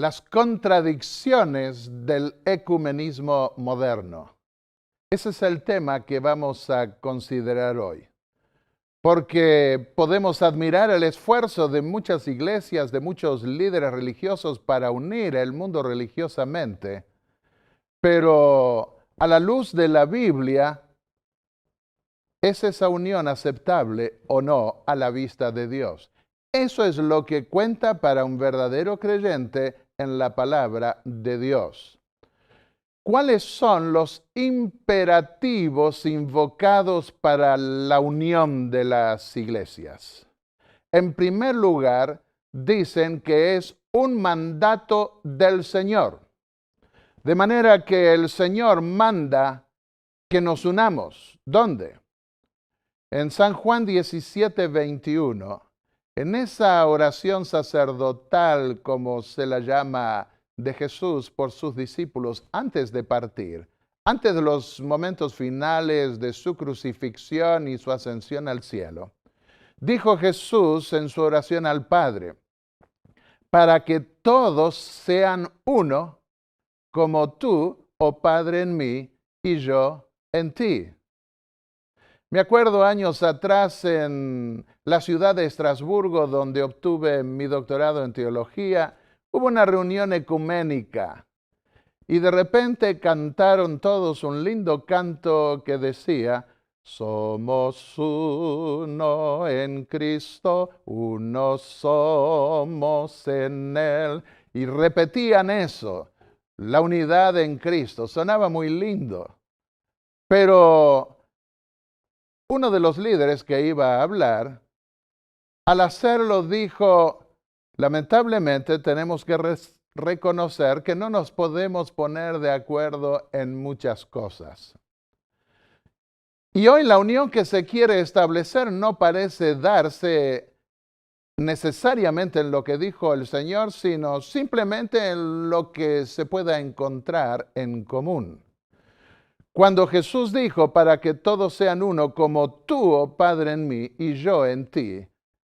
las contradicciones del ecumenismo moderno. Ese es el tema que vamos a considerar hoy. Porque podemos admirar el esfuerzo de muchas iglesias, de muchos líderes religiosos para unir el mundo religiosamente, pero a la luz de la Biblia, ¿es esa unión aceptable o no a la vista de Dios? Eso es lo que cuenta para un verdadero creyente en la palabra de Dios. ¿Cuáles son los imperativos invocados para la unión de las iglesias? En primer lugar, dicen que es un mandato del Señor. De manera que el Señor manda que nos unamos. ¿Dónde? En San Juan 17:21, en esa oración sacerdotal, como se la llama, de Jesús por sus discípulos antes de partir, antes de los momentos finales de su crucifixión y su ascensión al cielo, dijo Jesús en su oración al Padre, para que todos sean uno, como tú, oh Padre, en mí y yo en ti. Me acuerdo años atrás en la ciudad de Estrasburgo, donde obtuve mi doctorado en teología, hubo una reunión ecuménica y de repente cantaron todos un lindo canto que decía: somos uno en Cristo, uno somos en Él. Y repetían eso, la unidad en Cristo. Sonaba muy lindo, pero uno de los líderes que iba a hablar, al hacerlo dijo: lamentablemente tenemos que reconocer que no nos podemos poner de acuerdo en muchas cosas. Y hoy la unión que se quiere establecer no parece darse necesariamente en lo que dijo el Señor, sino simplemente en lo que se pueda encontrar en común. Cuando Jesús dijo, para que todos sean uno, como tú, oh Padre, en mí y yo en ti,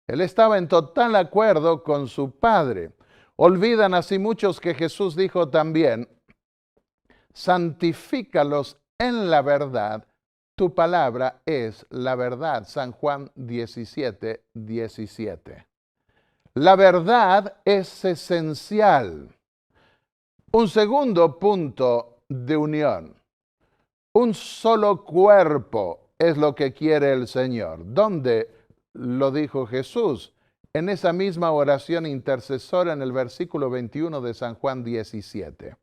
Él estaba en total acuerdo con su Padre. Olvidan así muchos que Jesús dijo también: santifícalos en la verdad, tu palabra es la verdad. San Juan 17:17. La verdad es esencial. Un segundo punto de unión. Un solo cuerpo es lo que quiere el Señor. ¿Dónde lo dijo Jesús? En esa misma oración intercesora en el versículo 21 de San Juan 17.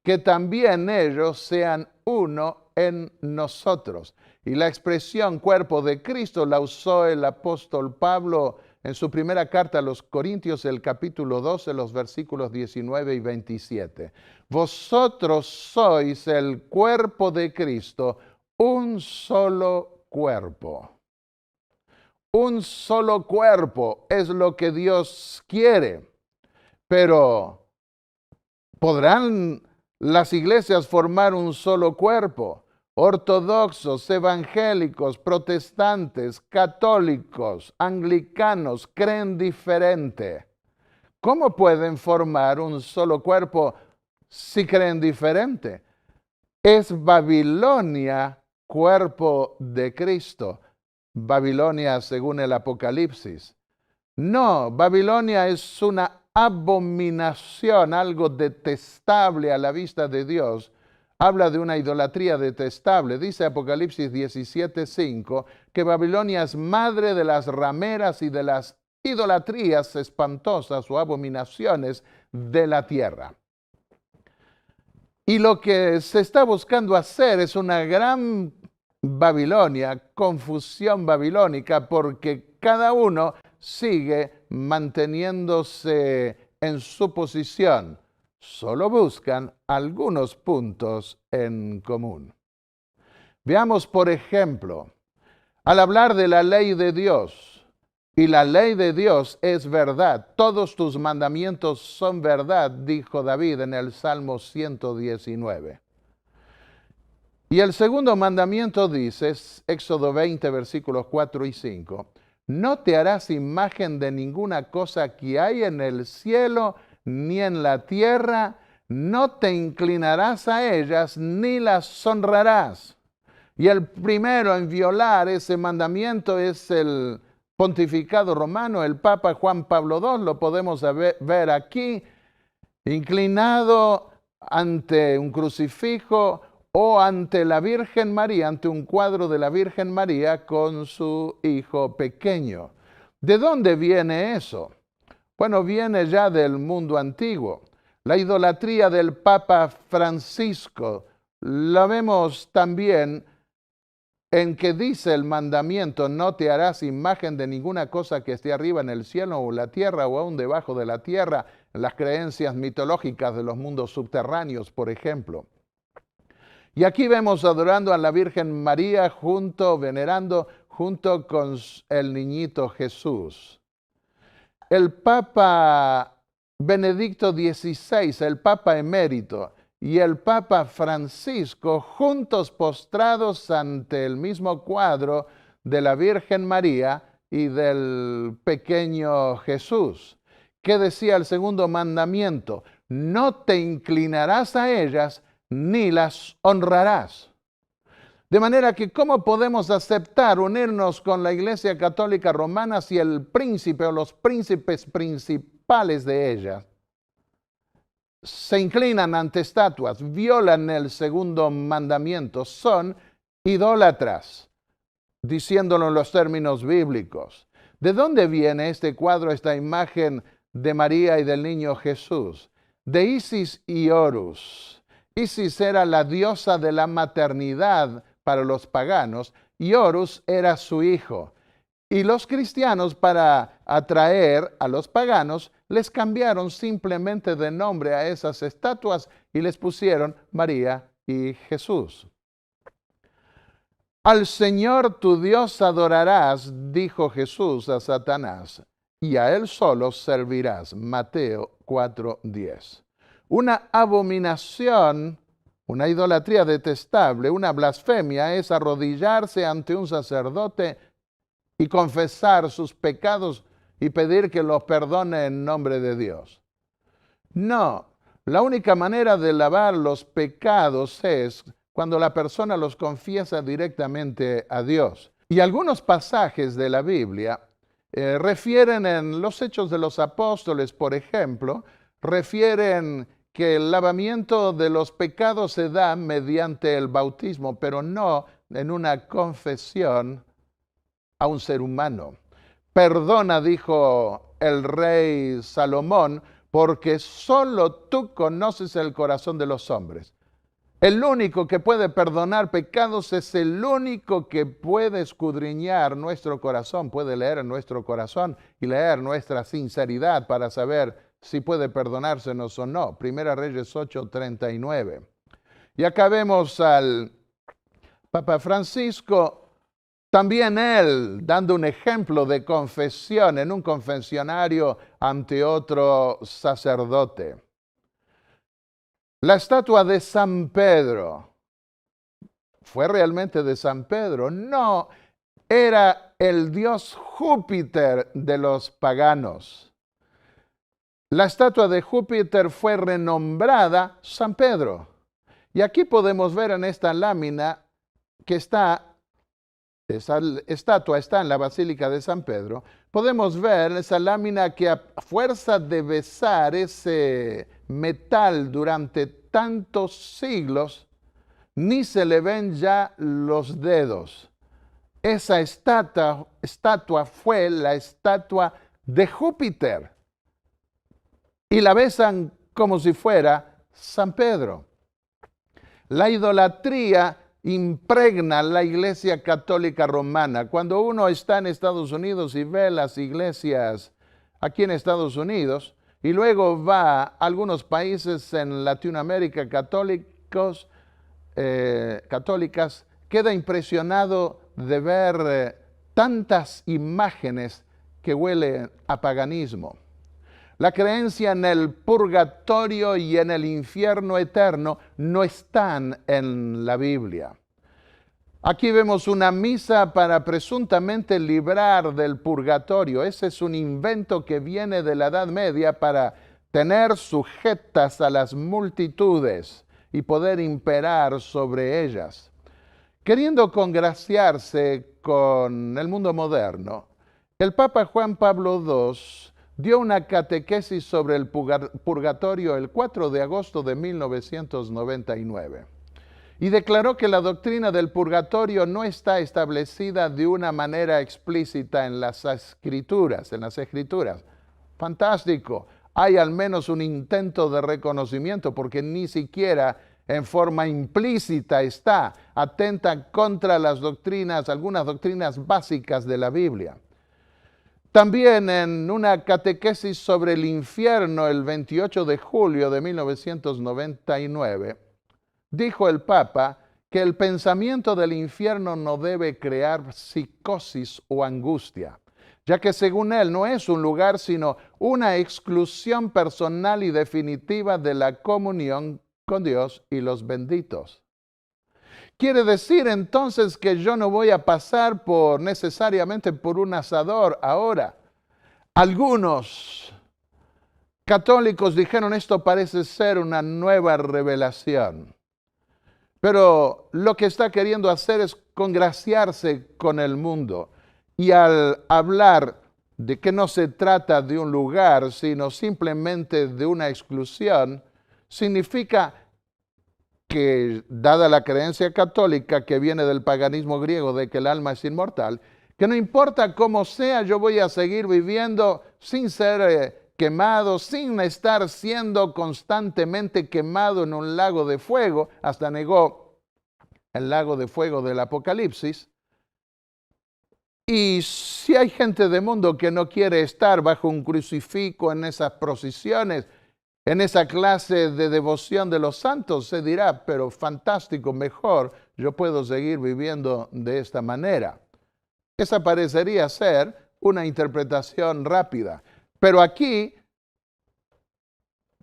Que también ellos sean uno en nosotros. Y la expresión cuerpo de Cristo la usó el apóstol Pablo en su primera carta a los Corintios, el capítulo 12, los versículos 19 y 27. Vosotros sois el cuerpo de Cristo, un solo cuerpo. Un solo cuerpo es lo que Dios quiere. Pero, ¿podrán las iglesias formar un solo cuerpo? Ortodoxos, evangélicos, protestantes, católicos, anglicanos creen diferente. ¿Cómo pueden formar un solo cuerpo si creen diferente? ¿Es Babilonia cuerpo de Cristo? Babilonia según el Apocalipsis. No, Babilonia es una abominación, algo detestable a la vista de Dios. Habla de una idolatría detestable. Dice Apocalipsis 17:5 que Babilonia es madre de las rameras y de las idolatrías espantosas o abominaciones de la tierra. Y lo que se está buscando hacer es una gran Babilonia, confusión babilónica, porque cada uno sigue manteniéndose en su posición. Solo buscan algunos puntos en común. Veamos, por ejemplo, al hablar de la ley de Dios, y la ley de Dios es verdad, todos tus mandamientos son verdad, dijo David en el Salmo 119. Y el segundo mandamiento dice, Éxodo 20, versículos 4 y 5, no te harás imagen de ninguna cosa que hay en el cielo, ni en la tierra, no te inclinarás a ellas ni las honrarás. Y el primero en violar ese mandamiento es el pontificado romano, el Papa Juan Pablo II, lo podemos ver aquí, inclinado ante un crucifijo o ante la Virgen María, ante un cuadro de la Virgen María con su hijo pequeño. ¿De dónde viene eso? Bueno, viene ya del mundo antiguo. La idolatría del Papa Francisco la vemos también en que dice el mandamiento: no te harás imagen de ninguna cosa que esté arriba en el cielo o la tierra o aún debajo de la tierra, las creencias mitológicas de los mundos subterráneos, por ejemplo. Y aquí vemos adorando a la Virgen María venerando junto con el niñito Jesús. El Papa Benedicto XVI, el Papa emérito, y el Papa Francisco, juntos postrados ante el mismo cuadro de la Virgen María y del pequeño Jesús. ¿Qué decía el segundo mandamiento? No te inclinarás a ellas ni las honrarás. De manera que, ¿cómo podemos aceptar unirnos con la Iglesia Católica Romana si el príncipe o los príncipes principales de ella se inclinan ante estatuas, violan el segundo mandamiento, son idólatras, diciéndolo en los términos bíblicos? ¿De dónde viene este cuadro, esta imagen de María y del niño Jesús? De Isis y Horus. Isis era la diosa de la maternidad para los paganos y Horus era su hijo. Y los cristianos, para atraer a los paganos, les cambiaron simplemente de nombre a esas estatuas y les pusieron María y Jesús. Al Señor tu Dios adorarás, dijo Jesús a Satanás, y a él solo servirás. Mateo 4:10. Una abominación, una idolatría detestable, una blasfemia es arrodillarse ante un sacerdote y confesar sus pecados y pedir que los perdone en nombre de Dios. No, la única manera de lavar los pecados es cuando la persona los confiesa directamente a Dios. Y algunos pasajes de la Biblia refieren en los Hechos de los Apóstoles, por ejemplo, refieren que el lavamiento de los pecados se da mediante el bautismo, pero no en una confesión a un ser humano. Perdona, dijo el rey Salomón, porque solo tú conoces el corazón de los hombres. El único que puede perdonar pecados es el único que puede escudriñar nuestro corazón, puede leer nuestro corazón y leer nuestra sinceridad para saber si puede perdonársenos o no. Primera Reyes 8:39. Y acá vemos al Papa Francisco, también él dando un ejemplo de confesión en un confesionario ante otro sacerdote. La estatua de San Pedro, ¿fue realmente de San Pedro? No, era el dios Júpiter de los paganos. La estatua de Júpiter fue renombrada San Pedro. Y aquí podemos ver en esta lámina que esa estatua está en la Basílica de San Pedro. Podemos ver esa lámina que a fuerza de besar ese metal durante tantos siglos, ni se le ven ya los dedos. Esa estatua fue la estatua de Júpiter. Y la besan como si fuera San Pedro. La idolatría impregna la Iglesia Católica Romana. Cuando uno está en Estados Unidos y ve las iglesias aquí en Estados Unidos y luego va a algunos países en Latinoamérica católicas, queda impresionado de ver tantas imágenes que huelen a paganismo. La creencia en el purgatorio y en el infierno eterno no están en la Biblia. Aquí vemos una misa para presuntamente librar del purgatorio. Ese es un invento que viene de la Edad Media para tener sujetas a las multitudes y poder imperar sobre ellas. Queriendo congraciarse con el mundo moderno, el Papa Juan Pablo II dio una catequesis sobre el purgatorio el 4 de agosto de 1999 y declaró que la doctrina del purgatorio no está establecida de una manera explícita en las escrituras. Fantástico. Hay al menos un intento de reconocimiento porque ni siquiera en forma implícita está, atenta contra las doctrinas, algunas doctrinas básicas de la Biblia. También en una catequesis sobre el infierno el 28 de julio de 1999, dijo el Papa que el pensamiento del infierno no debe crear psicosis o angustia, ya que según él no es un lugar sino una exclusión personal y definitiva de la comunión con Dios y los benditos. Quiere decir entonces que yo no voy a pasar necesariamente por un asador ahora. Algunos católicos dijeron esto parece ser una nueva revelación. Pero lo que está queriendo hacer es congraciarse con el mundo. Y al hablar de que no se trata de un lugar, sino simplemente de una exclusión, significa que, dada la creencia católica que viene del paganismo griego de que el alma es inmortal, que no importa cómo sea, yo voy a seguir viviendo sin ser quemado, sin estar siendo constantemente quemado en un lago de fuego. Hasta negó el lago de fuego del Apocalipsis. Y si hay gente del mundo que no quiere estar bajo un crucifijo en esas procesiones, en esa clase de devoción de los santos, se dirá, pero fantástico, mejor, yo puedo seguir viviendo de esta manera. Esa parecería ser una interpretación rápida. Pero aquí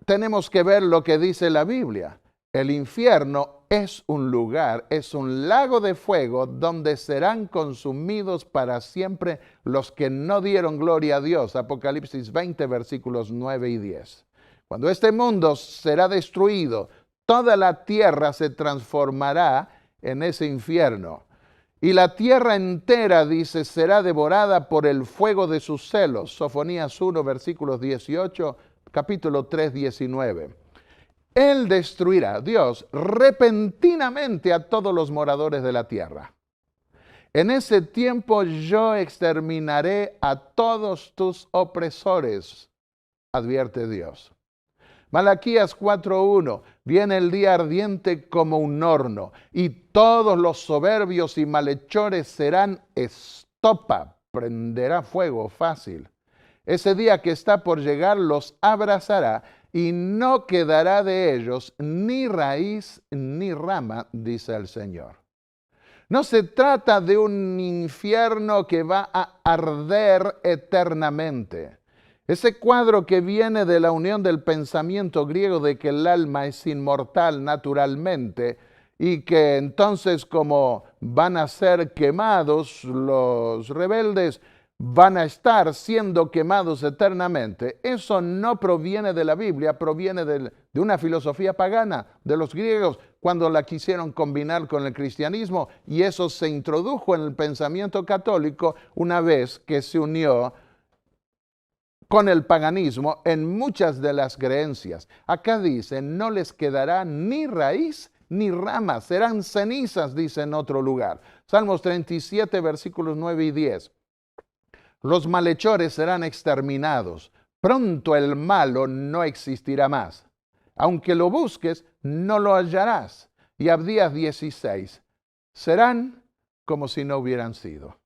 tenemos que ver lo que dice la Biblia. El infierno es un lugar, es un lago de fuego donde serán consumidos para siempre los que no dieron gloria a Dios. Apocalipsis 20, versículos 9 y 10. Cuando este mundo será destruido, toda la tierra se transformará en ese infierno. Y la tierra entera, dice, será devorada por el fuego de sus celos. Sofonías 1, versículos 18, capítulo 3, 19. Él destruirá, Dios, repentinamente a todos los moradores de la tierra. En ese tiempo yo exterminaré a todos tus opresores, advierte Dios. Malaquías 4:1, viene el día ardiente como un horno, y todos los soberbios y malhechores serán estopa, prenderá fuego fácil. Ese día que está por llegar los abrazará, y no quedará de ellos ni raíz ni rama, dice el Señor. No se trata de un infierno que va a arder eternamente. Ese cuadro que viene de la unión del pensamiento griego de que el alma es inmortal naturalmente y que entonces como van a ser quemados los rebeldes, van a estar siendo quemados eternamente. Eso no proviene de la Biblia, proviene de una filosofía pagana de los griegos cuando la quisieron combinar con el cristianismo, y eso se introdujo en el pensamiento católico una vez que se unió con el paganismo en muchas de las creencias. Acá dice, no les quedará ni raíz ni rama, serán cenizas, dice en otro lugar. Salmos 37, versículos 9 y 10. Los malhechores serán exterminados. Pronto el malo no existirá más. Aunque lo busques, no lo hallarás. Y Abdías 16. Serán como si no hubieran sido.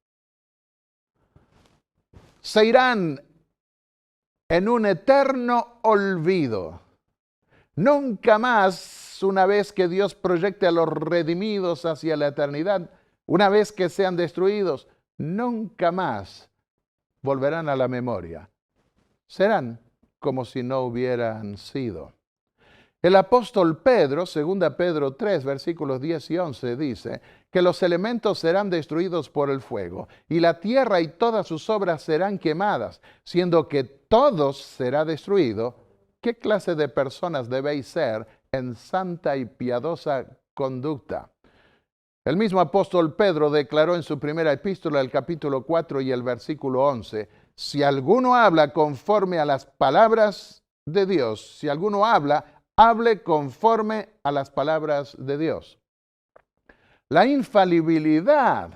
Se irán en un eterno olvido. Nunca más, una vez que Dios proyecte a los redimidos hacia la eternidad, una vez que sean destruidos, nunca más volverán a la memoria. Serán como si no hubieran sido. El apóstol Pedro, 2 Pedro 3, versículos 10 y 11, dice que los elementos serán destruidos por el fuego, y la tierra y todas sus obras serán quemadas, siendo que todo será destruido, ¿qué clase de personas debéis ser en santa y piadosa conducta? El mismo apóstol Pedro declaró en su primera epístola, el capítulo 4 y el versículo 11, si alguno habla conforme a las palabras de Dios, si alguno habla, hable conforme a las palabras de Dios. La infalibilidad.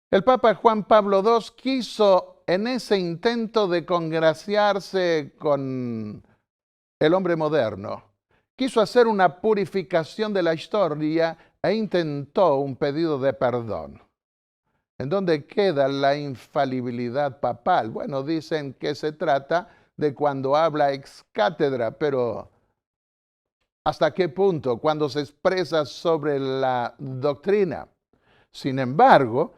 El Papa Juan Pablo II quiso, en ese intento de congraciarse con el hombre moderno, quiso hacer una purificación de la historia e intentó un pedido de perdón. ¿En dónde queda la infalibilidad papal? Bueno, dicen que se trata de cuando habla ex cátedra, pero ¿hasta qué punto? Cuando se expresa sobre la doctrina. Sin embargo,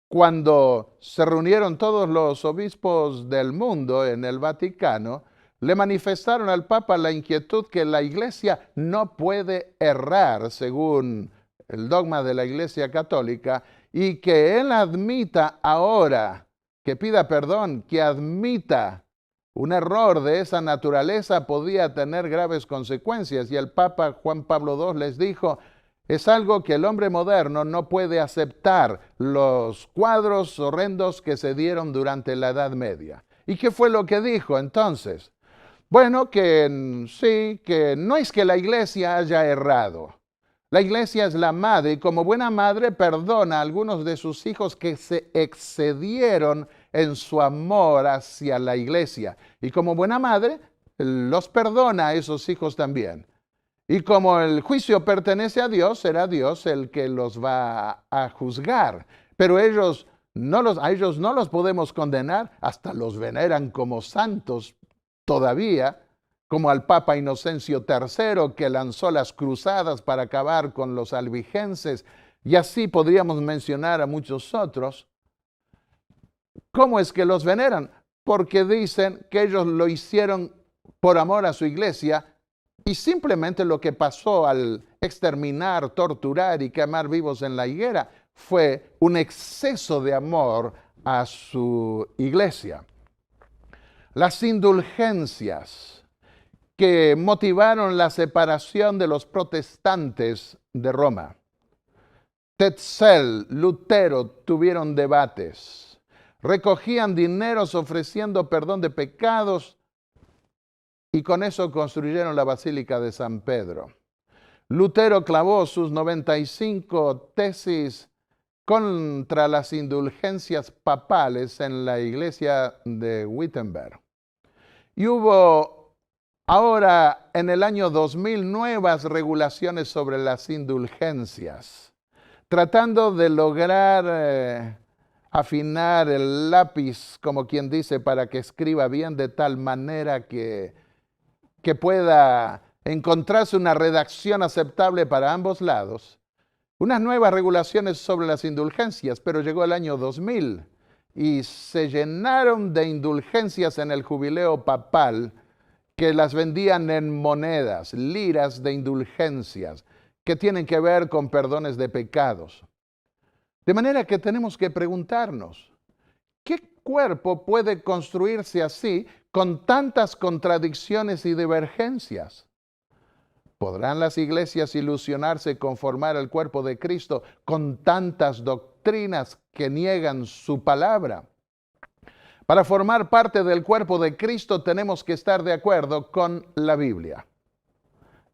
cuando se reunieron todos los obispos del mundo en el Vaticano, le manifestaron al Papa la inquietud que la Iglesia no puede errar según el dogma de la Iglesia Católica y que él admita ahora, que pida perdón, que admita un error de esa naturaleza podía tener graves consecuencias. Y el Papa Juan Pablo II les dijo, es algo que el hombre moderno no puede aceptar, los cuadros horrendos que se dieron durante la Edad Media. ¿Y qué fue lo que dijo entonces? Bueno, que sí, que no es que la Iglesia haya errado. La Iglesia es la madre y como buena madre perdona a algunos de sus hijos que se excedieron en su amor hacia la Iglesia. Y como buena madre los perdona a esos hijos también. Y como el juicio pertenece a Dios, será Dios el que los va a juzgar. Pero a ellos no los podemos condenar, hasta los veneran como santos todavía, como al Papa Inocencio III, que lanzó las cruzadas para acabar con los albigenses, y así podríamos mencionar a muchos otros. ¿Cómo es que los veneran? Porque dicen que ellos lo hicieron por amor a su iglesia, y simplemente lo que pasó al exterminar, torturar y quemar vivos en la higuera fue un exceso de amor a su iglesia. Las indulgencias que motivaron la separación de los protestantes de Roma. Tetzel, Lutero tuvieron debates. Recogían dineros ofreciendo perdón de pecados y con eso construyeron la Basílica de San Pedro. Lutero clavó sus 95 tesis contra las indulgencias papales en la iglesia de Wittenberg. Y hubo ahora en el año 2000 nuevas regulaciones sobre las indulgencias, tratando de lograr afinar el lápiz, como quien dice, para que escriba bien de tal manera que pueda encontrarse una redacción aceptable para ambos lados. Unas nuevas regulaciones sobre las indulgencias, pero llegó el año 2000 y se llenaron de indulgencias en el jubileo papal que las vendían en monedas, liras de indulgencias, que tienen que ver con perdones de pecados. De manera que tenemos que preguntarnos, ¿qué cuerpo puede construirse así con tantas contradicciones y divergencias? ¿Podrán las iglesias ilusionarse con formar el cuerpo de Cristo con tantas doctrinas que niegan su palabra? Para formar parte del cuerpo de Cristo tenemos que estar de acuerdo con la Biblia.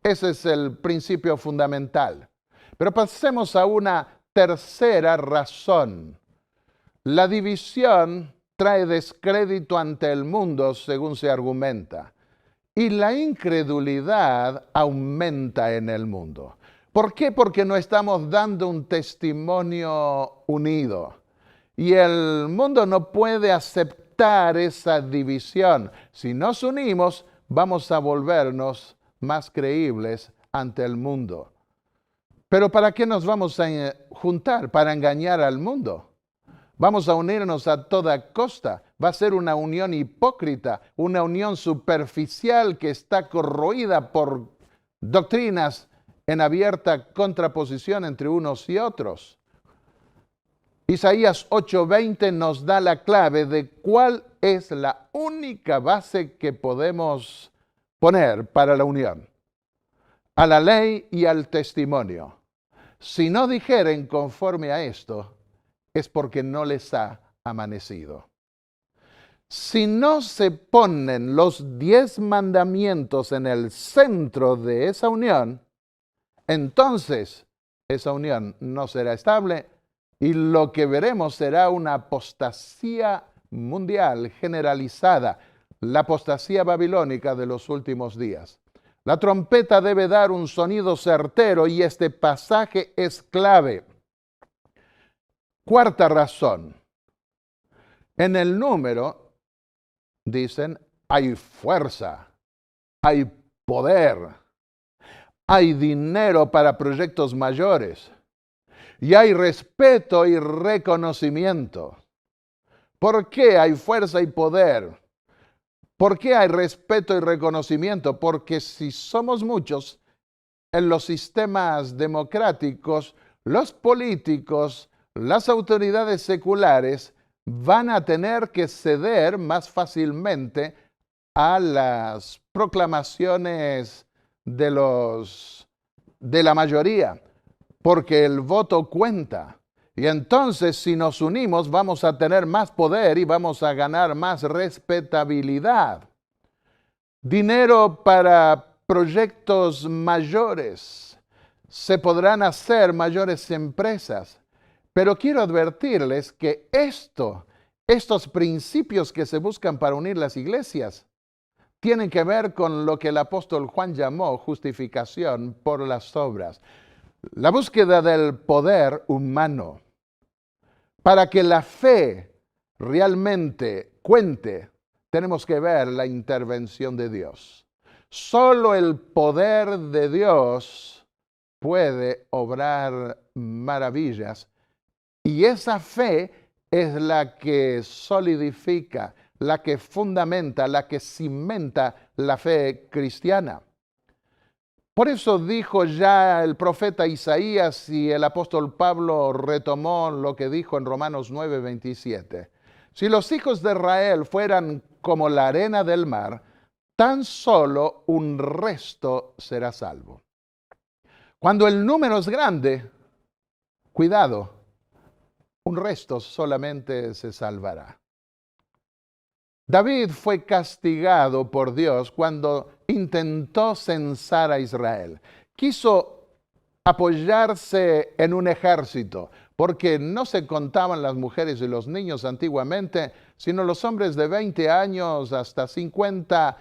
Ese es el principio fundamental. Pero pasemos a una tercera razón. La división trae descrédito ante el mundo, según se argumenta. Y la incredulidad aumenta en el mundo. ¿Por qué? Porque no estamos dando un testimonio unido. Y el mundo no puede aceptar esa división. Si nos unimos, vamos a volvernos más creíbles ante el mundo. Pero ¿para qué nos vamos a juntar? ¿Para engañar al mundo? Vamos a unirnos a toda costa. Va a ser una unión hipócrita, una unión superficial que está corroída por doctrinas en abierta contraposición entre unos y otros. Isaías 8:20 nos da la clave de cuál es la única base que podemos poner para la unión, a la ley y al testimonio. Si no dijeren conforme a esto, es porque no les ha amanecido. Si no se ponen los 10 mandamientos en el centro de esa unión, entonces esa unión no será estable y lo que veremos será una apostasía mundial generalizada, la apostasía babilónica de los últimos días. La trompeta debe dar un sonido certero y este pasaje es clave. Cuarta razón. En el número, dicen, hay fuerza, hay poder, hay dinero para proyectos mayores y hay respeto y reconocimiento. ¿Por qué hay fuerza y poder? ¿Por qué hay respeto y reconocimiento? Porque si somos muchos en los sistemas democráticos, los políticos, las autoridades seculares van a tener que ceder más fácilmente a las proclamaciones de la mayoría, porque el voto cuenta. Y entonces, si nos unimos, vamos a tener más poder y vamos a ganar más respetabilidad. Dinero para proyectos mayores. Se podrán hacer mayores empresas. Pero quiero advertirles que estos principios que se buscan para unir las iglesias, tienen que ver con lo que el apóstol Juan llamó justificación por las obras. La búsqueda del poder humano. Para que la fe realmente cuente, tenemos que ver la intervención de Dios. Solo el poder de Dios puede obrar maravillas y esa fe es la que solidifica, la que fundamenta, la que cimenta la fe cristiana. Por eso dijo ya el profeta Isaías y el apóstol Pablo retomó lo que dijo en Romanos 9:27. Si los hijos de Israel fueran como la arena del mar, tan solo un resto será salvo. Cuando el número es grande, cuidado, un resto solamente se salvará. David fue castigado por Dios cuando intentó censar a Israel. Quiso apoyarse en un ejército, porque no se contaban las mujeres y los niños antiguamente, sino los hombres de 20 años hasta 50,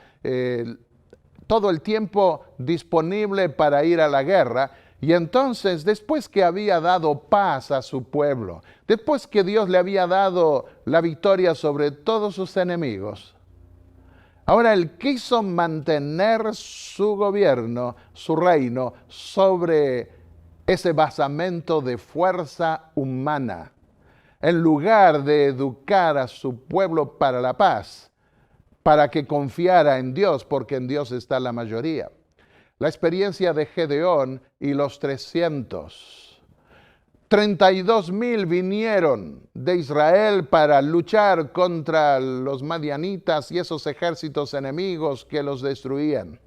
todo el tiempo disponible para ir a la guerra. Y entonces, después que había dado paz a su pueblo, después que Dios le había dado la victoria sobre todos sus enemigos, ahora él quiso mantener su gobierno, su reino, sobre ese basamento de fuerza humana, en lugar de educar a su pueblo para la paz, para que confiara en Dios, porque en Dios está la mayoría. La experiencia de Gedeón y los 300. 32,000 vinieron de Israel para luchar contra los madianitas y esos ejércitos enemigos que los destruían.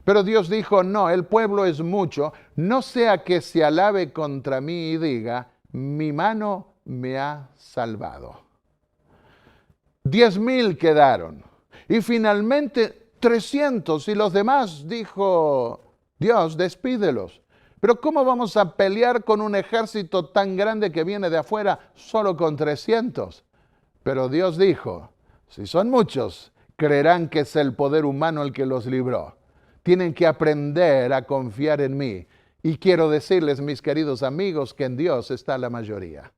Pero Dios dijo, no, el pueblo es mucho, no sea que se alabe contra mí y diga, mi mano me ha salvado. 10,000 quedaron. Y finalmente 300 y los demás, dijo Dios, despídelos. Pero ¿cómo vamos a pelear con un ejército tan grande que viene de afuera solo con 300? Pero Dios dijo, si son muchos, creerán que es el poder humano el que los libró. Tienen que aprender a confiar en mí. Y quiero decirles, mis queridos amigos, que en Dios está la mayoría.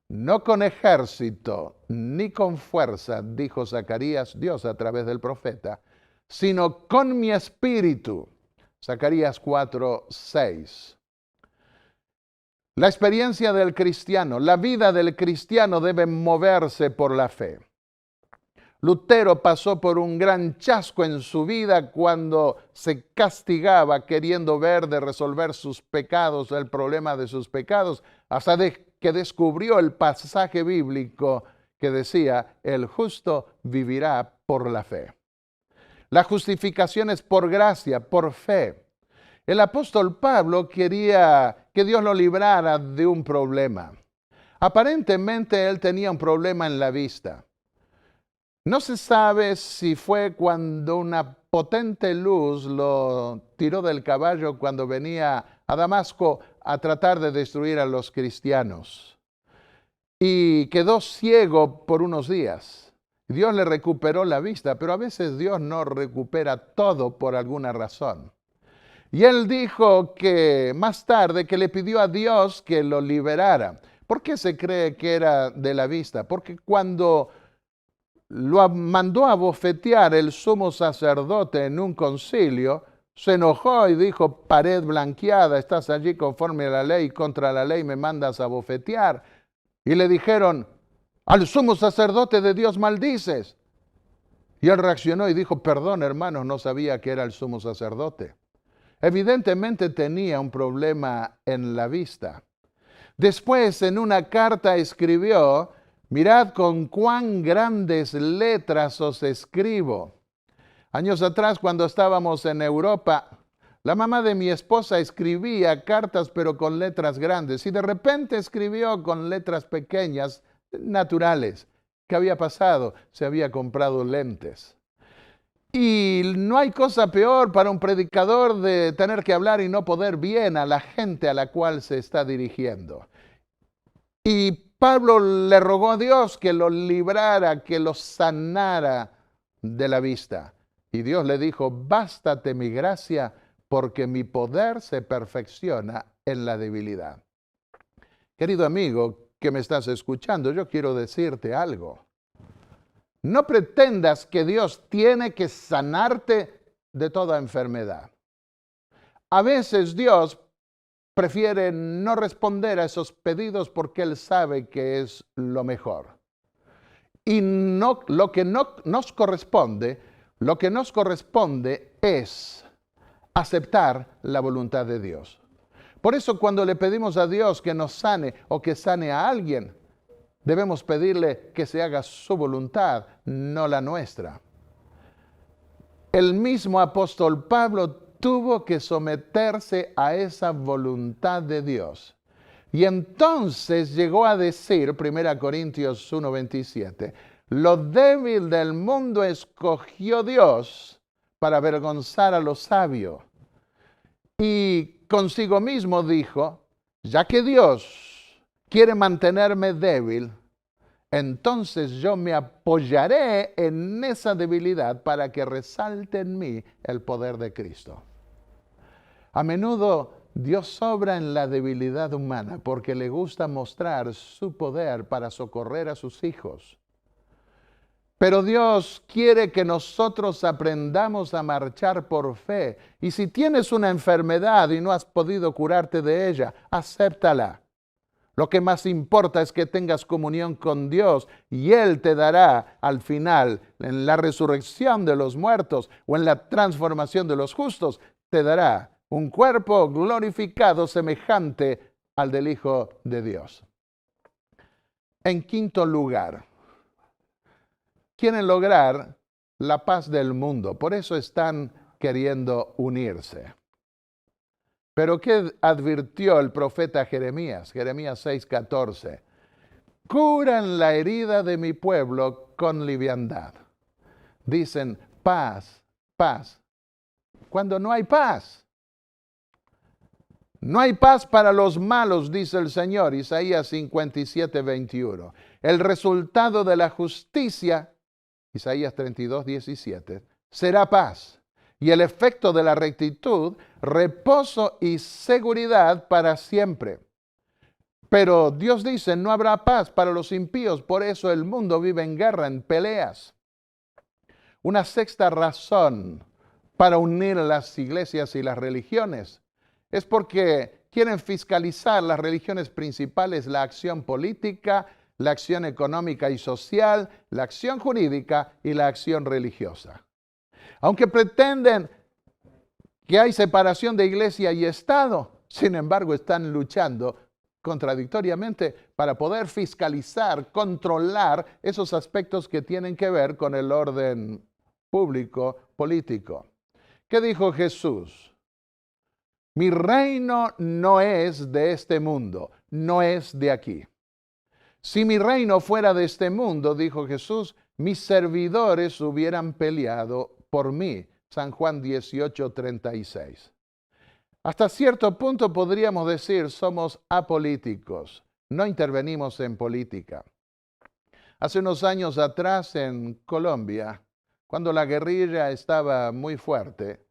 No con ejército ni con fuerza, dijo Zacarías, Dios a través del profeta, sino con mi espíritu. Zacarías 4:6. La experiencia del cristiano, la vida del cristiano debe moverse por la fe. Lutero pasó por un gran chasco en su vida cuando se castigaba queriendo ver de resolver sus pecados, el problema de sus pecados, hasta que descubrió el pasaje bíblico que decía, el justo vivirá por la fe. La justificación es por gracia, por fe. El apóstol Pablo quería que Dios lo librara de un problema. Aparentemente él tenía un problema en la vista. No se sabe si fue cuando una potente luz lo tiró del caballo cuando venía a Damasco a tratar de destruir a los cristianos. Y quedó ciego por unos días. Dios le recuperó la vista, pero a veces Dios no recupera todo por alguna razón. Y él dijo que más tarde que le pidió a Dios que lo liberara. ¿Por qué se cree que era de la vista? Porque cuando lo mandó a bofetear el sumo sacerdote en un concilio, se enojó y dijo, pared blanqueada, estás allí conforme a la ley, contra la ley me mandas a bofetear. Y le dijeron, al sumo sacerdote de Dios maldices. Y él reaccionó y dijo, perdón hermanos, no sabía que era el sumo sacerdote. Evidentemente tenía un problema en la vista. Después en una carta escribió, mirad con cuán grandes letras os escribo. Años atrás, cuando estábamos en Europa, la mamá de mi esposa escribía cartas pero con letras grandes y de repente escribió con letras pequeñas, naturales. ¿Qué había pasado? Se había comprado lentes. Y no hay cosa peor para un predicador de tener que hablar y no poder bien a la gente a la cual se está dirigiendo. Y Pablo le rogó a Dios que lo librara, que lo sanara de la vista. Y Dios le dijo, bástate mi gracia, porque mi poder se perfecciona en la debilidad. Querido amigo que me estás escuchando, yo quiero decirte algo. No pretendas que Dios tiene que sanarte de toda enfermedad. A veces Dios prefiere no responder a esos pedidos porque Él sabe que es lo mejor. Y lo que nos corresponde es aceptar la voluntad de Dios. Por eso cuando le pedimos a Dios que nos sane o que sane a alguien, debemos pedirle que se haga su voluntad, no la nuestra. El mismo apóstol Pablo tuvo que someterse a esa voluntad de Dios. Y entonces llegó a decir, 1 Corintios 1:27, lo débil del mundo escogió Dios para avergonzar a los sabios. Y consigo mismo dijo, ya que Dios quiere mantenerme débil, entonces yo me apoyaré en esa debilidad para que resalte en mí el poder de Cristo. A menudo Dios obra en la debilidad humana porque le gusta mostrar su poder para socorrer a sus hijos. Pero Dios quiere que nosotros aprendamos a marchar por fe. Y si tienes una enfermedad y no has podido curarte de ella, acéptala. Lo que más importa es que tengas comunión con Dios y Él te dará al final, en la resurrección de los muertos o en la transformación de los justos, te dará un cuerpo glorificado semejante al del Hijo de Dios. En quinto lugar, quieren lograr la paz del mundo, por eso están queriendo unirse. Pero ¿qué advirtió el profeta Jeremías? Jeremías 6:14. Curan la herida de mi pueblo con liviandad. Dicen paz, paz, cuando no hay paz. No hay paz para los malos, dice el Señor, Isaías 57:21. El resultado de la justicia, Isaías 32:17, será paz. Y el efecto de la rectitud, reposo y seguridad para siempre. Pero Dios dice, no habrá paz para los impíos, por eso el mundo vive en guerra, en peleas. Una sexta razón para unir las iglesias y las religiones es porque quieren fiscalizar las religiones principales, la acción política, la acción económica y social, la acción jurídica y la acción religiosa. Aunque pretenden que hay separación de iglesia y Estado, sin embargo están luchando contradictoriamente para poder fiscalizar, controlar esos aspectos que tienen que ver con el orden público, político. ¿Qué dijo Jesús? Mi reino no es de este mundo, no es de aquí. Si mi reino fuera de este mundo, dijo Jesús, mis servidores hubieran peleado por mí. San Juan 18:36. Hasta cierto punto podríamos decir somos apolíticos, no intervenimos en política. Hace unos años atrás en Colombia, cuando la guerrilla estaba muy fuerte,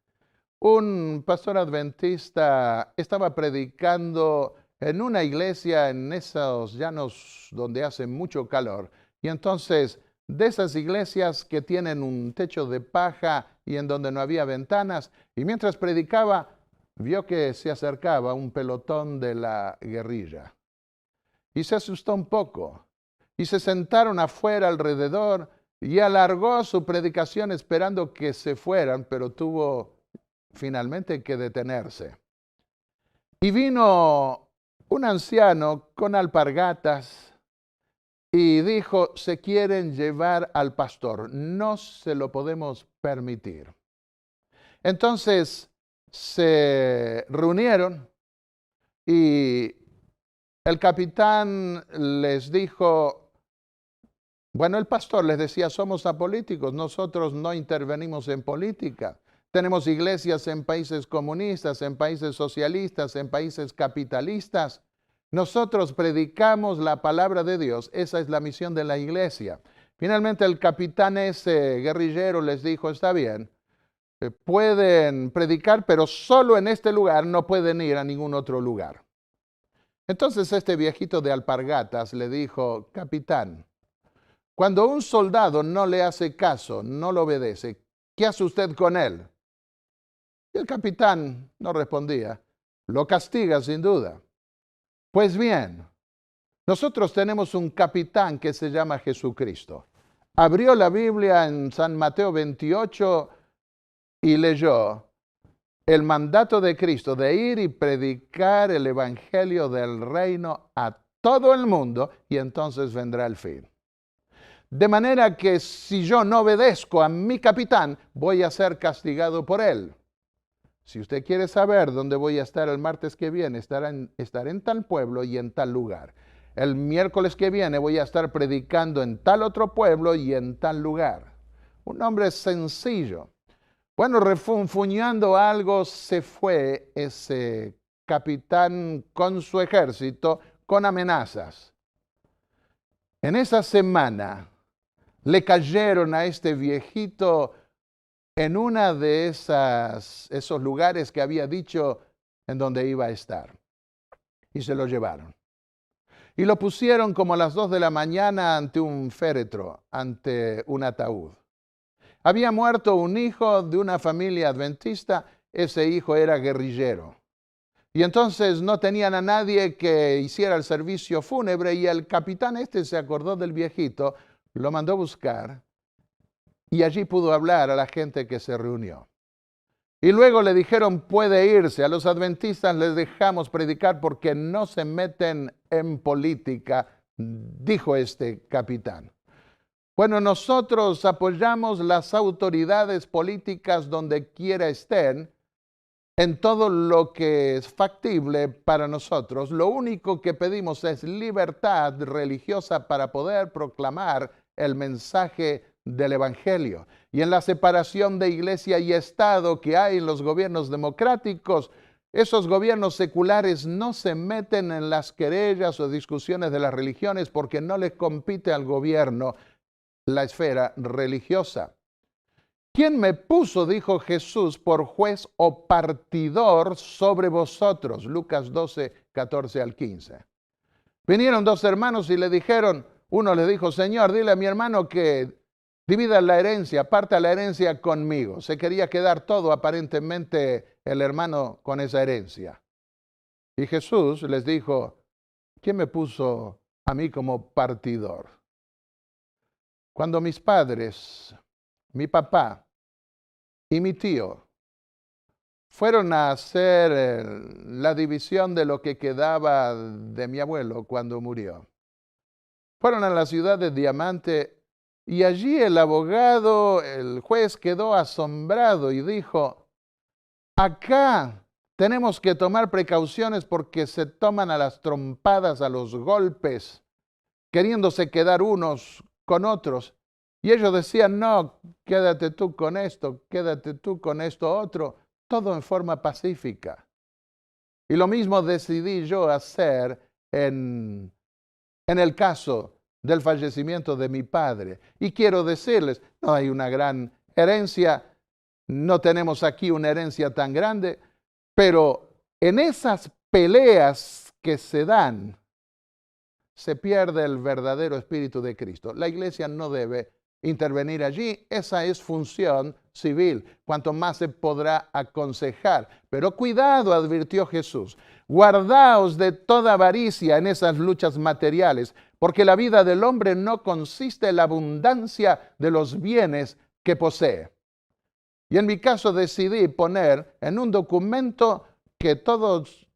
un pastor adventista estaba predicando en una iglesia en esos llanos donde hace mucho calor. Y entonces, de esas iglesias que tienen un techo de paja y en donde no había ventanas, y mientras predicaba, vio que se acercaba un pelotón de la guerrilla. Y se asustó un poco. Y se sentaron afuera alrededor y alargó su predicación esperando que se fueran, pero tuvo finalmente que detenerse. Y vino un anciano con alpargatas y dijo, se quieren llevar al pastor, no se lo podemos permitir. Entonces se reunieron y el capitán les dijo, bueno, el pastor les decía, somos apolíticos, nosotros no intervenimos en política. Tenemos iglesias en países comunistas, en países socialistas, en países capitalistas. Nosotros predicamos la palabra de Dios. Esa es la misión de la iglesia. Finalmente el capitán ese guerrillero les dijo, está bien, pueden predicar, pero solo en este lugar, no pueden ir a ningún otro lugar. Entonces este viejito de alpargatas le dijo, capitán, cuando un soldado no le hace caso, no lo obedece, ¿qué hace usted con él? Y el capitán no respondía. Lo castiga sin duda. Pues bien, nosotros tenemos un capitán que se llama Jesucristo. Abrió la Biblia en San Mateo 28 y leyó el mandato de Cristo de ir y predicar el evangelio del reino a todo el mundo y entonces vendrá el fin. De manera que si yo no obedezco a mi capitán, voy a ser castigado por él. Si usted quiere saber dónde voy a estar el martes que viene, estaré en tal pueblo y en tal lugar. El miércoles que viene voy a estar predicando en tal otro pueblo y en tal lugar. Un hombre sencillo. Bueno, refunfuñando algo, se fue ese capitán con su ejército con amenazas. En esa semana le cayeron a este viejito en una de esos lugares que había dicho en donde iba a estar. Y se lo llevaron. Y lo pusieron como a las 2 de la mañana ante un féretro, ante un ataúd. Había muerto un hijo de una familia adventista, ese hijo era guerrillero. Y entonces no tenían a nadie que hiciera el servicio fúnebre y el capitán este se acordó del viejito, lo mandó a buscar y allí pudo hablar a la gente que se reunió. Y luego le dijeron, puede irse. A los adventistas les dejamos predicar porque no se meten en política, dijo este capitán. Bueno, nosotros apoyamos las autoridades políticas donde quiera estén, en todo lo que es factible para nosotros. Lo único que pedimos es libertad religiosa para poder proclamar el mensaje del Evangelio. Y en la separación de iglesia y Estado que hay en los gobiernos democráticos, esos gobiernos seculares no se meten en las querellas o discusiones de las religiones porque no les compete al gobierno la esfera religiosa. ¿Quién me puso, dijo Jesús, por juez o partidor sobre vosotros? Lucas 12, 14 al 15. Vinieron dos hermanos y le dijeron, uno le dijo, Señor, dile a mi hermano que divida la herencia, parta la herencia conmigo. Se quería quedar todo aparentemente el hermano con esa herencia. Y Jesús les dijo, ¿quién me puso a mí como partidor? Cuando mis padres, mi papá y mi tío fueron a hacer la división de lo que quedaba de mi abuelo cuando murió. Fueron a la ciudad de Diamante y allí el abogado, el juez, quedó asombrado y dijo: acá tenemos que tomar precauciones porque se toman a las trompadas, a los golpes, queriéndose quedar unos con otros. Y ellos decían: no, quédate tú con esto, quédate tú con esto otro, todo en forma pacífica. Y lo mismo decidí yo hacer en el caso del fallecimiento de mi padre. Y quiero decirles, no hay una gran herencia, no tenemos aquí una herencia tan grande, pero en esas peleas que se dan, se pierde el verdadero espíritu de Cristo. La iglesia no debe intervenir allí, esa es función civil, cuanto más se podrá aconsejar. Pero cuidado, advirtió Jesús, guardaos de toda avaricia en esas luchas materiales, porque la vida del hombre no consiste en la abundancia de los bienes que posee. Y en mi caso decidí poner en un documento que todos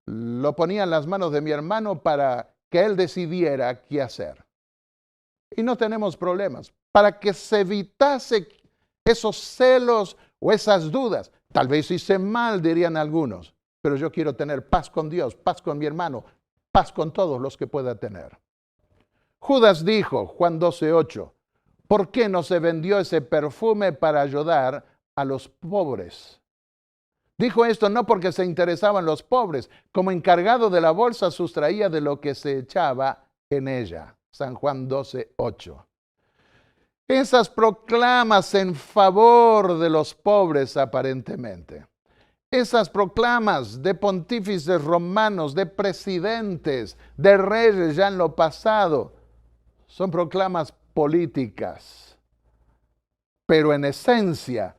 lo ponía en las manos de mi hermano para que él decidiera qué hacer. Y no tenemos problemas. Para que se evitase esos celos o esas dudas. Tal vez hice mal, dirían algunos, pero yo quiero tener paz con Dios, paz con mi hermano, paz con todos los que pueda tener. Judas dijo, Juan 12:8, ¿por qué no se vendió ese perfume para ayudar a los pobres? Dijo esto no porque se interesaban los pobres, como encargado de la bolsa sustraía de lo que se echaba en ella. San Juan 12:8. Esas proclamas en favor de los pobres aparentemente, esas proclamas de pontífices romanos, de presidentes, de reyes ya en lo pasado, son proclamas políticas. Pero en esencia,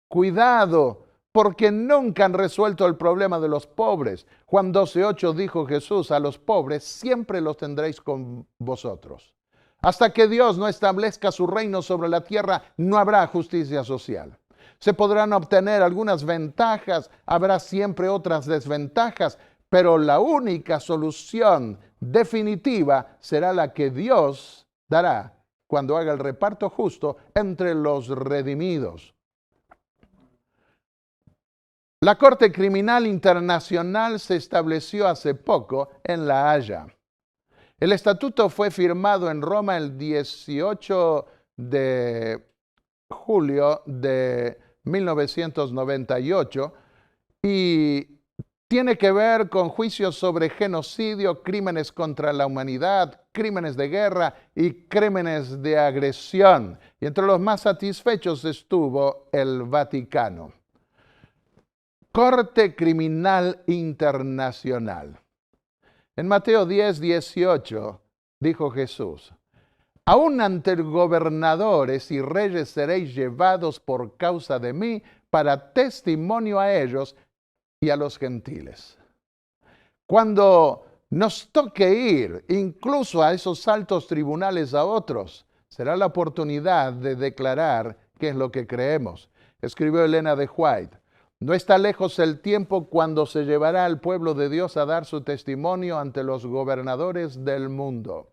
cuidado, porque nunca han resuelto el problema de los pobres. Juan 12:8 dijo Jesús, a los pobres siempre los tendréis con vosotros. Hasta que Dios no establezca su reino sobre la tierra, no habrá justicia social. Se podrán obtener algunas ventajas, habrá siempre otras desventajas, pero la única solución definitiva será la que Dios dará cuando haga el reparto justo entre los redimidos. La Corte Criminal Internacional se estableció hace poco en La Haya. El estatuto fue firmado en Roma el 18 de julio de 1998 y tiene que ver con juicios sobre genocidio, crímenes contra la humanidad, crímenes de guerra y crímenes de agresión. Y entre los más satisfechos estuvo el Vaticano. Corte Criminal Internacional. En Mateo 10:18 dijo Jesús, aún ante gobernadores y reyes seréis llevados por causa de mí para testimonio a ellos y a los gentiles. Cuando nos toque ir incluso a esos altos tribunales a otros, será la oportunidad de declarar qué es lo que creemos. Escribió Elena de White. No está lejos el tiempo cuando se llevará al pueblo de Dios a dar su testimonio ante los gobernadores del mundo.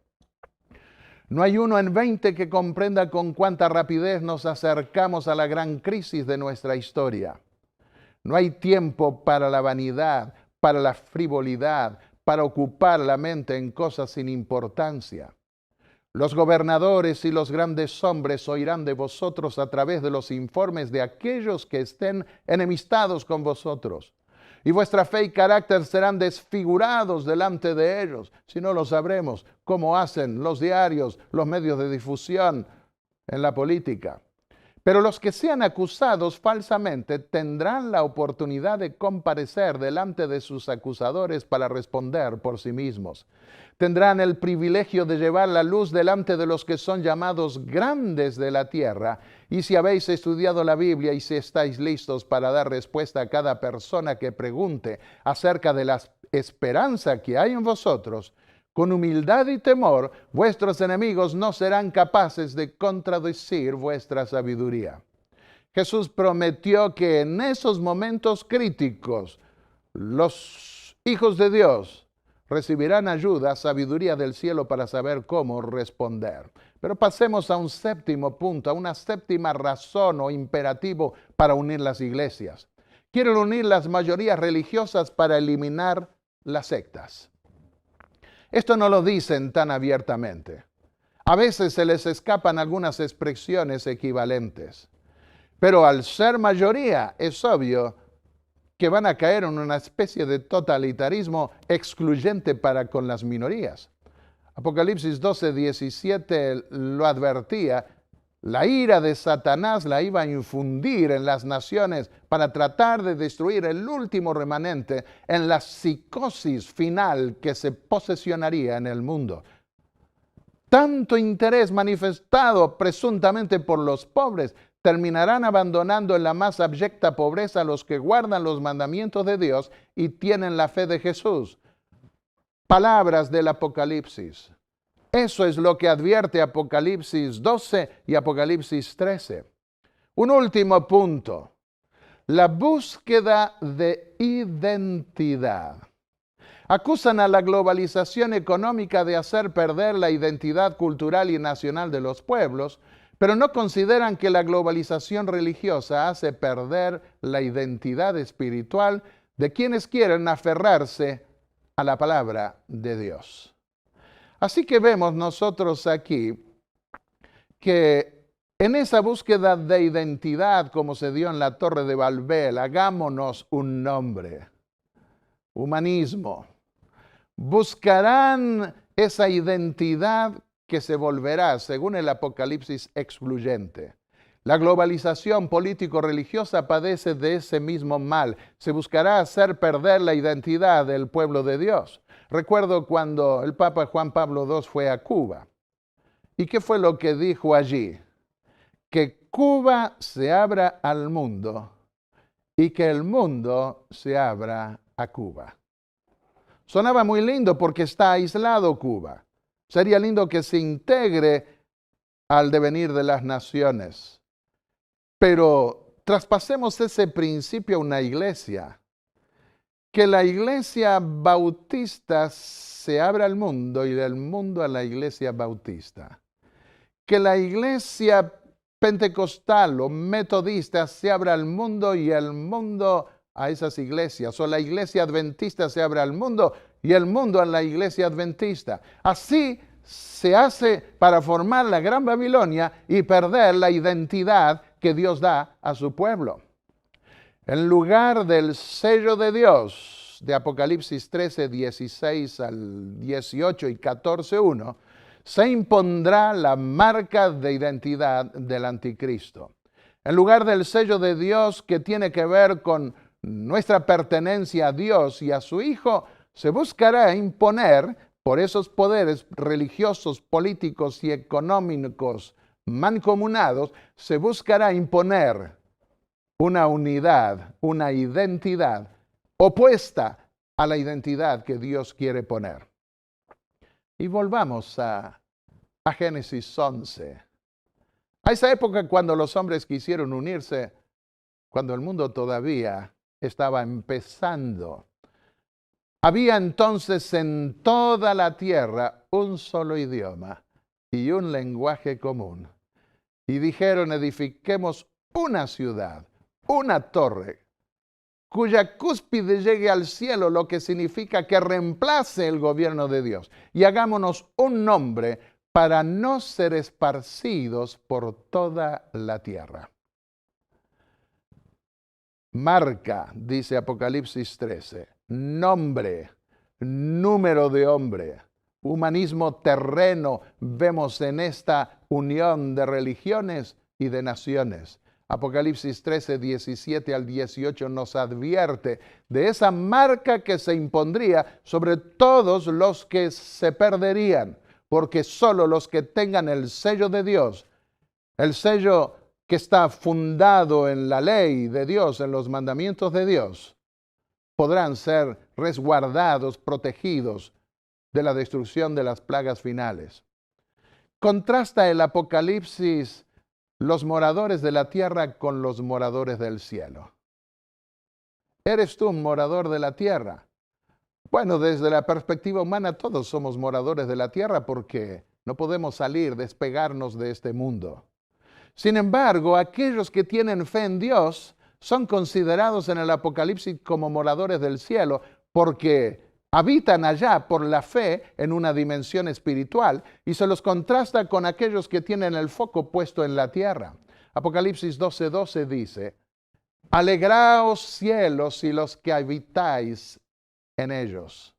No hay uno en 20 que comprenda con cuánta rapidez nos acercamos a la gran crisis de nuestra historia. No hay tiempo para la vanidad, para la frivolidad, para ocupar la mente en cosas sin importancia. Los gobernadores y los grandes hombres oirán de vosotros a través de los informes de aquellos que estén enemistados con vosotros. Y vuestra fe y carácter serán desfigurados delante de ellos. Si no lo sabremos, como hacen los diarios, los medios de difusión en la política. Pero los que sean acusados falsamente tendrán la oportunidad de comparecer delante de sus acusadores para responder por sí mismos. Tendrán el privilegio de llevar la luz delante de los que son llamados grandes de la tierra. Y si habéis estudiado la Biblia y si estáis listos para dar respuesta a cada persona que pregunte acerca de la esperanza que hay en vosotros, con humildad y temor, vuestros enemigos no serán capaces de contradecir vuestra sabiduría. Jesús prometió que en esos momentos críticos los hijos de Dios recibirán ayuda, sabiduría del cielo para saber cómo responder. Pero pasemos a un séptimo punto, a una séptima razón o imperativo para unir las iglesias. Quieren unir las mayorías religiosas para eliminar las sectas. Esto no lo dicen tan abiertamente. A veces se les escapan algunas expresiones equivalentes. Pero al ser mayoría, es obvio que van a caer en una especie de totalitarismo excluyente para con las minorías. Apocalipsis 12:17 lo advertía. La ira de Satanás la iba a infundir en las naciones para tratar de destruir el último remanente en la psicosis final que se posesionaría en el mundo. Tanto interés manifestado presuntamente por los pobres terminarán abandonando en la más abyecta pobreza a los que guardan los mandamientos de Dios y tienen la fe de Jesús. Palabras del Apocalipsis. Eso es lo que advierte Apocalipsis 12 y Apocalipsis 13. Un último punto. La búsqueda de identidad. Acusan a la globalización económica de hacer perder la identidad cultural y nacional de los pueblos, pero no consideran que la globalización religiosa hace perder la identidad espiritual de quienes quieren aferrarse a la palabra de Dios. Así que vemos nosotros aquí que en esa búsqueda de identidad, como se dio en la Torre de Babel, hagámonos un nombre. Humanismo. Buscarán esa identidad que se volverá, según el Apocalipsis, excluyente. La globalización político-religiosa padece de ese mismo mal. Se buscará hacer perder la identidad del pueblo de Dios. Recuerdo cuando el Papa Juan Pablo II fue a Cuba. ¿Y qué fue lo que dijo allí? Que Cuba se abra al mundo y que el mundo se abra a Cuba. Sonaba muy lindo porque está aislado Cuba. Sería lindo que se integre al devenir de las naciones. Pero traspasemos ese principio a una iglesia. Que la iglesia bautista se abra al mundo y del mundo a la iglesia bautista. Que la iglesia pentecostal o metodista se abra al mundo y el mundo a esas iglesias. O la iglesia adventista se abra al mundo y el mundo a la iglesia adventista. Así se hace para formar la Gran Babilonia y perder la identidad que Dios da a su pueblo. En lugar del sello de Dios de Apocalipsis 13, 16 al 18 y 14, 1, se impondrá la marca de identidad del anticristo. En lugar del sello de Dios que tiene que ver con nuestra pertenencia a Dios y a su Hijo, se buscará imponer por esos poderes religiosos, políticos y económicos mancomunados, se buscará imponer una unidad, una identidad opuesta a la identidad que Dios quiere poner. Y volvamos a Génesis 11. A esa época cuando los hombres quisieron unirse, cuando el mundo todavía estaba empezando. Había entonces en toda la tierra un solo idioma y un lenguaje común. Y dijeron, edifiquemos una ciudad, una torre, cuya cúspide llegue al cielo, lo que significa que reemplace el gobierno de Dios. Y hagámonos un nombre para no ser esparcidos por toda la tierra. Marca, dice Apocalipsis 13, nombre, número de hombre, humanismo terreno vemos en esta unión de religiones y de naciones. Apocalipsis 13, 17 al 18 nos advierte de esa marca que se impondría sobre todos los que se perderían, porque solo los que tengan el sello de Dios, el sello que está fundado en la ley de Dios, en los mandamientos de Dios, podrán ser resguardados, protegidos de la destrucción de las plagas finales. Contrasta el Apocalipsis los moradores de la tierra con los moradores del cielo. ¿Eres tú un morador de la tierra? Bueno, desde la perspectiva humana todos somos moradores de la tierra porque no podemos salir, despegarnos de este mundo. Sin embargo, aquellos que tienen fe en Dios son considerados en el Apocalipsis como moradores del cielo porque habitan allá por la fe en una dimensión espiritual y se los contrasta con aquellos que tienen el foco puesto en la tierra. Apocalipsis 12:12 dice: alegraos cielos y los que habitáis en ellos.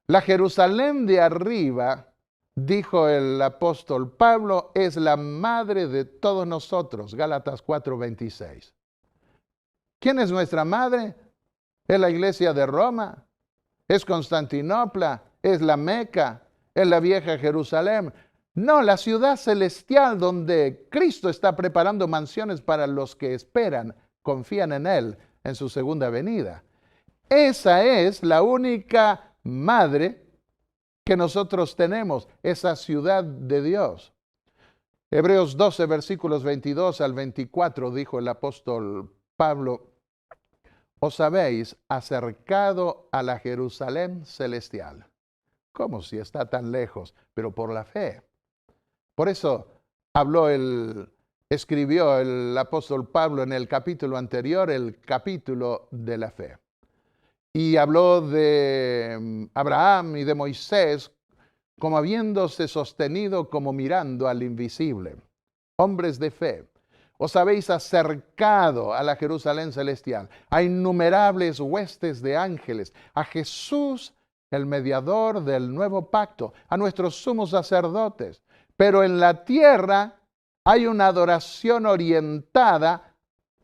La Jerusalén de arriba, dijo el apóstol Pablo, es la madre de todos nosotros. Gálatas 4:26. ¿Quién es nuestra madre? ¿Es la iglesia de Roma? ¿Es Constantinopla? ¿Es la Meca? ¿Es la vieja Jerusalén? No, la ciudad celestial donde Cristo está preparando mansiones para los que esperan, confían en Él, en su segunda venida. Esa es la única madre que nosotros tenemos, esa ciudad de Dios. Hebreos 12, versículos 22 al 24, dijo el apóstol Pablo: os habéis acercado a la Jerusalén celestial. ¿Cómo si está tan lejos? Pero por la fe. Por eso escribió el apóstol Pablo en el capítulo anterior, el capítulo de la fe. Y habló de Abraham y de Moisés como habiéndose sostenido como mirando al invisible. Hombres de fe. Os habéis acercado a la Jerusalén celestial, a innumerables huestes de ángeles, a Jesús, el mediador del nuevo pacto, a nuestros sumos sacerdotes. Pero en la tierra hay una adoración orientada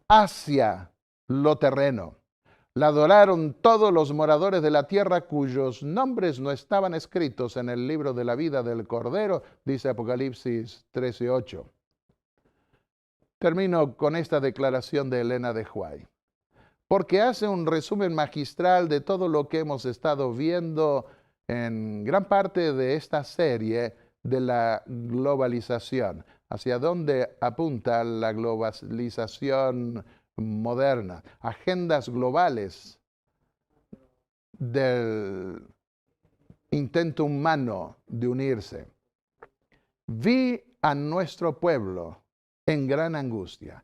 hacia lo terreno. La adoraron todos los moradores de la tierra cuyos nombres no estaban escritos en el libro de la vida del Cordero, dice Apocalipsis 13:8. Termino con esta declaración de Elena de White, porque hace un resumen magistral de todo lo que hemos estado viendo en gran parte de esta serie de la globalización. ¿Hacia dónde apunta la globalización moderna? Agendas globales del intento humano de unirse. Vi a nuestro pueblo en gran angustia,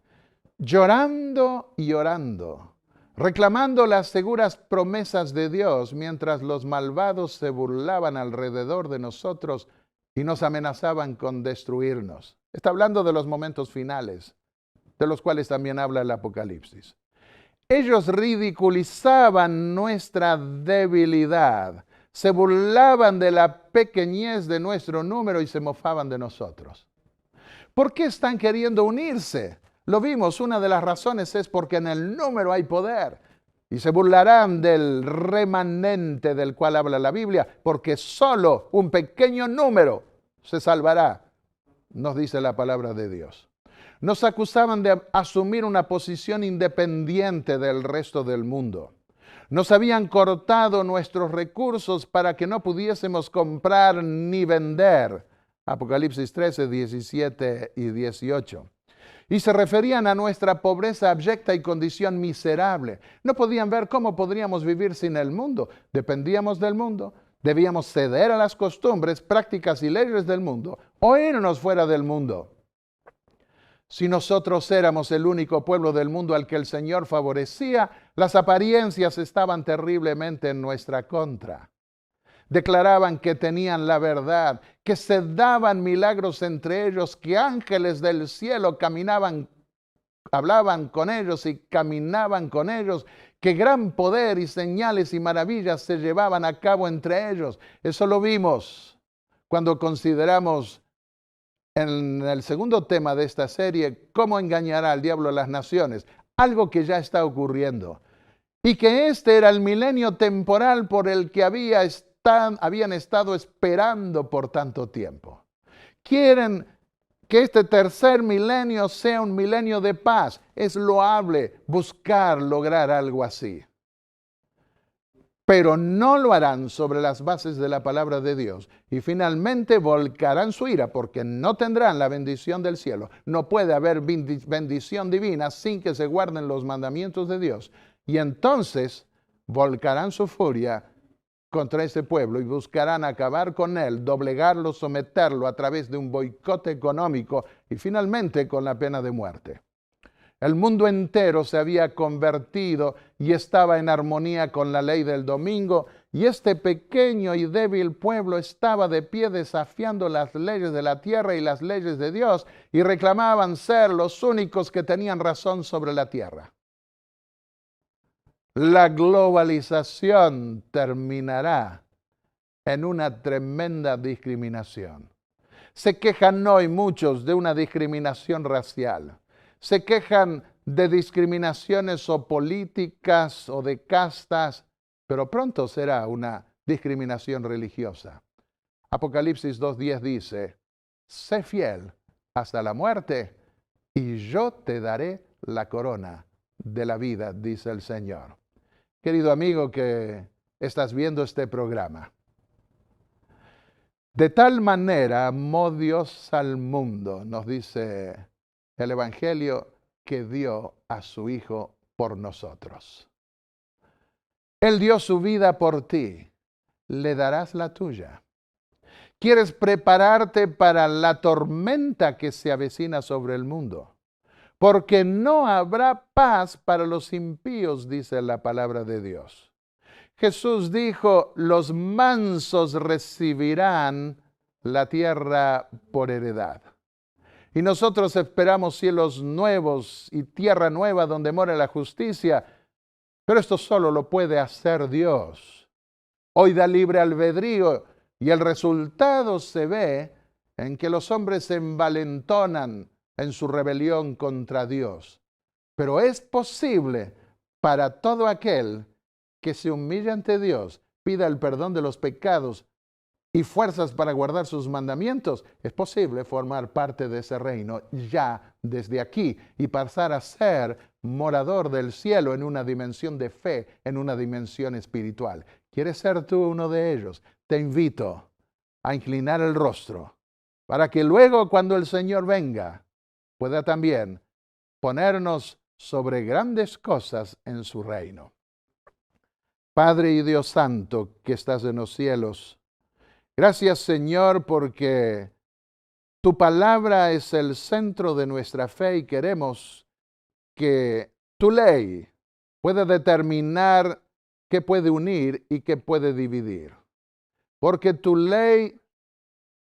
llorando y orando, reclamando las seguras promesas de Dios, mientras los malvados se burlaban alrededor de nosotros y nos amenazaban con destruirnos. Está hablando de los momentos finales, de los cuales también habla el Apocalipsis. Ellos ridiculizaban nuestra debilidad, se burlaban de la pequeñez de nuestro número y se mofaban de nosotros. ¿Por qué están queriendo unirse? Lo vimos, una de las razones es porque en el número hay poder. Y se burlarán del remanente del cual habla la Biblia, porque solo un pequeño número se salvará, nos dice la palabra de Dios. Nos acusaban de asumir una posición independiente del resto del mundo. Nos habían cortado nuestros recursos para que no pudiésemos comprar ni vender. Apocalipsis 13, 17 y 18. Y se referían a nuestra pobreza abyecta y condición miserable. No podían ver cómo podríamos vivir sin el mundo. Dependíamos del mundo. Debíamos ceder a las costumbres, prácticas y leyes del mundo o irnos fuera del mundo. Si nosotros éramos el único pueblo del mundo al que el Señor favorecía, las apariencias estaban terriblemente en nuestra contra. Declaraban que tenían la verdad, que se daban milagros entre ellos, que ángeles del cielo hablaban con ellos y caminaban con ellos, que gran poder y señales y maravillas se llevaban a cabo entre ellos. Eso lo vimos cuando consideramos en el segundo tema de esta serie, cómo engañará al diablo a las naciones, algo que ya está ocurriendo. Y que este era el milenio temporal por el que habían estado esperando por tanto tiempo. Quieren que este tercer milenio sea un milenio de paz. Es loable buscar lograr algo así. pero no lo harán sobre las bases de la palabra de Dios. Y finalmente volcarán su ira porque no tendrán la bendición del cielo. No puede haber bendición divina sin que se guarden los mandamientos de Dios. Y entonces volcarán su furia contra ese pueblo y buscarán acabar con él, doblegarlo, someterlo a través de un boicot económico y finalmente con la pena de muerte. El mundo entero se había convertido y estaba en armonía con la ley del domingo, y este pequeño y débil pueblo estaba de pie desafiando las leyes de la tierra y las leyes de Dios, y reclamaban ser los únicos que tenían razón sobre la tierra. La globalización terminará en una tremenda discriminación. Se quejan hoy muchos de una discriminación racial. Se quejan de discriminaciones o políticas o de castas, pero pronto será una discriminación religiosa. Apocalipsis 2:10 dice, sé fiel hasta la muerte y yo te daré la corona de la vida, dice el Señor. Querido amigo que estás viendo este programa, de tal manera amó Dios al mundo, nos dice el Evangelio, que dio a su Hijo por nosotros. Él dio su vida por ti, le darás la tuya. ¿Quieres prepararte para la tormenta que se avecina sobre el mundo? Porque no habrá paz para los impíos, dice la palabra de Dios. Jesús dijo, los mansos recibirán la tierra por heredad. Y nosotros esperamos cielos nuevos y tierra nueva donde mora la justicia, pero esto solo lo puede hacer Dios. Hoy da libre albedrío y el resultado se ve en que los hombres se envalentonan en su rebelión contra Dios. Pero es posible para todo aquel que se humilla ante Dios, pida el perdón de los pecados y fuerzas para guardar sus mandamientos, es posible formar parte de ese reino ya desde aquí y pasar a ser morador del cielo en una dimensión de fe, en una dimensión espiritual. ¿Quieres ser tú uno de ellos? Te invito a inclinar el rostro para que luego, cuando el Señor venga, pueda también ponernos sobre grandes cosas en su reino. Padre y Dios Santo, que estás en los cielos, gracias, Señor, porque tu palabra es el centro de nuestra fe y queremos que tu ley pueda determinar qué puede unir y qué puede dividir. Porque tu ley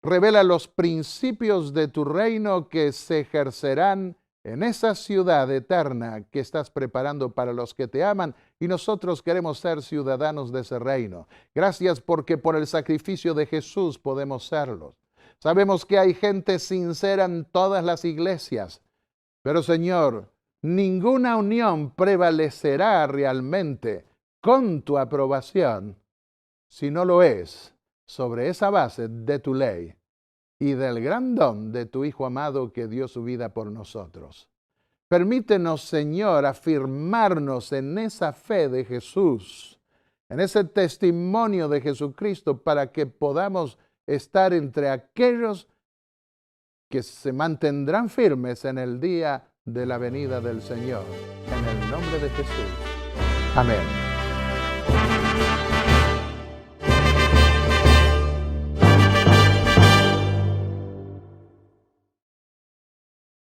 revela los principios de tu reino que se ejercerán en esa ciudad eterna que estás preparando para los que te aman, y nosotros queremos ser ciudadanos de ese reino. Gracias porque por el sacrificio de Jesús podemos serlos. Sabemos que hay gente sincera en todas las iglesias, pero Señor, ninguna unión prevalecerá realmente con tu aprobación si no lo es sobre esa base de tu ley y del gran don de tu Hijo amado que dio su vida por nosotros. Permítenos, Señor, afirmarnos en esa fe de Jesús, en ese testimonio de Jesucristo, para que podamos estar entre aquellos que se mantendrán firmes en el día de la venida del Señor. En el nombre de Jesús. Amén.